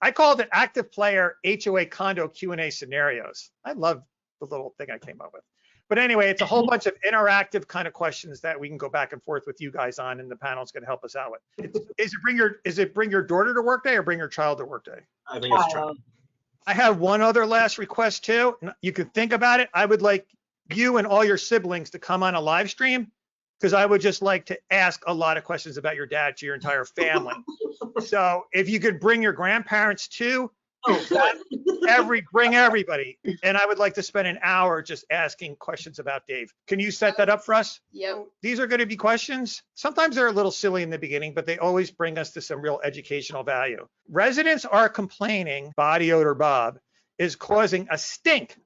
I called it Active Player HOA Condo Q&A Scenarios. I love the little thing I came up with. But anyway, it's a whole bunch of interactive kind of questions that we can go back and forth with you guys on, and the panel's going to help us out with. Is it bring your daughter to work day or bring your child to work day? I think it's child. I have one other last request too. You can think about it. I would like you and all your siblings to come on a live stream, because I would just like to ask a lot of questions about your dad to your entire family. So if you could bring your grandparents too, bring everybody. And I would like to spend an hour just asking questions about Dave. Can you set that up for us? Yep. These are going to be questions. Sometimes they're a little silly in the beginning, but they always bring us to some real educational value. Residents are complaining body odor Bob is causing a stink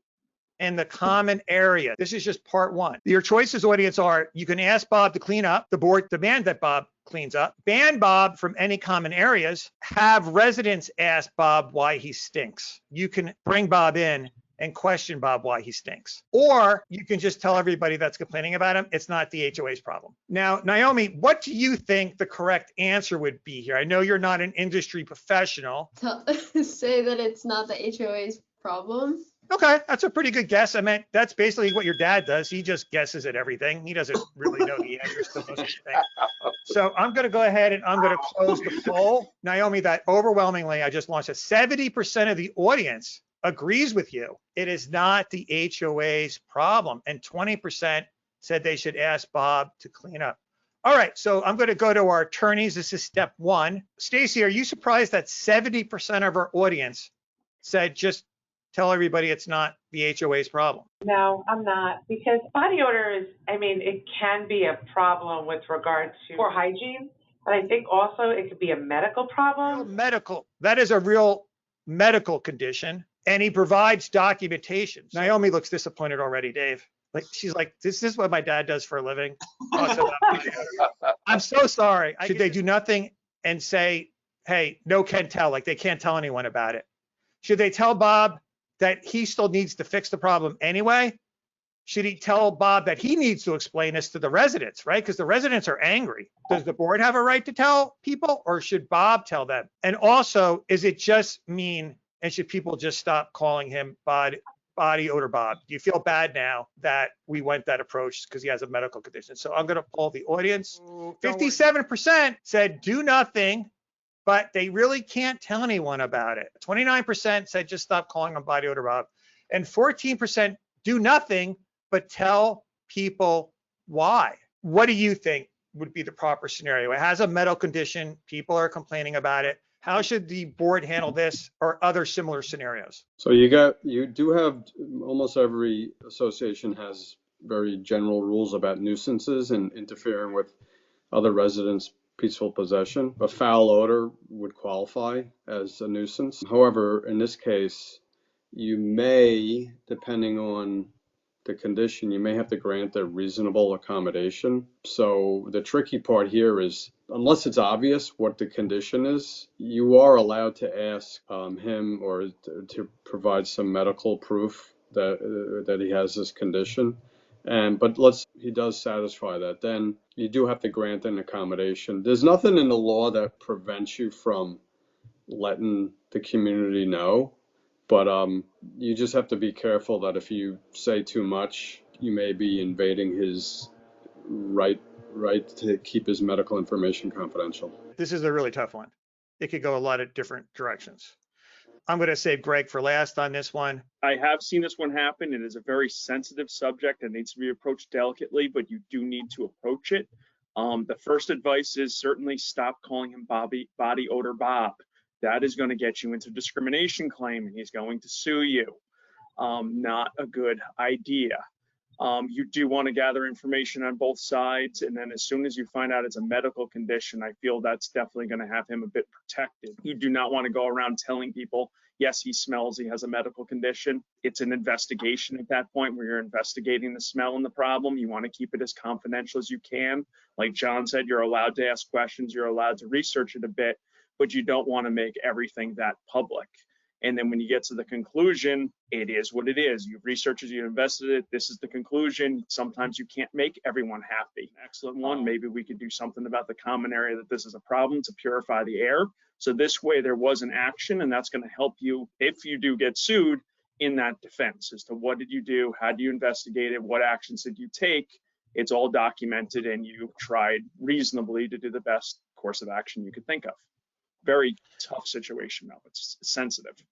in the common area. This is just part one. Your choices, audience, are you can ask Bob to clean up. The board demand that Bob cleans up. Ban Bob from any common areas. Have residents ask Bob why he stinks. You can bring Bob in and question Bob why he stinks. Or you can just tell everybody that's complaining about him, it's not the HOA's problem. Now, Naomi, what do you think the correct answer would be here? I know you're not an industry professional. Say that it's not the HOA's problem. Okay, that's a pretty good guess. I mean, that's basically what your dad does. He just guesses at everything. He doesn't really know the answers to most of the things. So I'm going to go ahead and I'm going to close the poll. Naomi, that overwhelmingly, I just launched it. 70% of the audience agrees with you. It is not the HOA's problem. And 20% said they should ask Bob to clean up. All right, so I'm going to go to our attorneys. This is step one. Stacy, are you surprised that 70% of our audience said just tell everybody it's not the HOA's problem? No, I'm not, because body odor is, it can be a problem with regard to poor hygiene, but I think also it could be a medical problem. Medical, that is a real medical condition, and he provides documentation. Naomi looks disappointed already, Dave. Like, she's like, this is what my dad does for a living. I'm so sorry. Should they do nothing and say, hey, no can tell, like they can't tell anyone about it? Should they tell Bob that he still needs to fix the problem anyway? Should he tell Bob that he needs to explain this to the residents, right? Because the residents are angry. Does the board have a right to tell people, or should Bob tell them? And also, is it just mean, and should people just stop calling him body odor Bob? Do you feel bad now that we went that approach because he has a medical condition? So I'm going to poll the audience. 57% said do nothing, but they really can't tell anyone about it. 29% said just stop calling them body odor Bob. And 14% do nothing, but tell people why. What do you think would be the proper scenario? It has a medical condition. People are complaining about it. How should the board handle this or other similar scenarios? So you do have, almost every association has very general rules about nuisances and interfering with other residents' peaceful possession. A foul odor would qualify as a nuisance. However, in this case, you may, depending on the condition, you may have to grant a reasonable accommodation. So the tricky part here is, unless it's obvious what the condition is, you are allowed to ask him or to provide some medical proof that he has this condition. But he does satisfy that, then you do have to grant an accommodation. There's nothing in the law that prevents you from letting the community know, but you just have to be careful that if you say too much, you may be invading his right to keep his medical information confidential. This is a really tough one. It could go a lot of different directions. I'm going to save Greg for last on this one. I have seen this one happen. It is a very sensitive subject and needs to be approached delicately, but you do need to approach it. The first advice is certainly stop calling him body odor Bob. That is going to get you into a discrimination claim, and he's going to sue you. Not a good idea. You do want to gather information on both sides, and then as soon as you find out it's a medical condition, I feel that's definitely going to have him a bit protected. You do not want to go around telling people, yes, he smells, he has a medical condition. It's an investigation at that point where you're investigating the smell and the problem. You want to keep it as confidential as you can. Like John said, you're allowed to ask questions, you're allowed to research it a bit, but you don't want to make everything that public. And then when you get to the conclusion, it is what it is. You've researched it, you've invested it. This is the conclusion. Sometimes you can't make everyone happy. Excellent one. Maybe we could do something about the common area that this is a problem to purify the air. So this way there was an action, and that's going to help you if you do get sued in that defense as to what did you do, how do you investigate it, what actions did you take. It's all documented, and you tried reasonably to do the best course of action you could think of. Very tough situation, though. It's sensitive.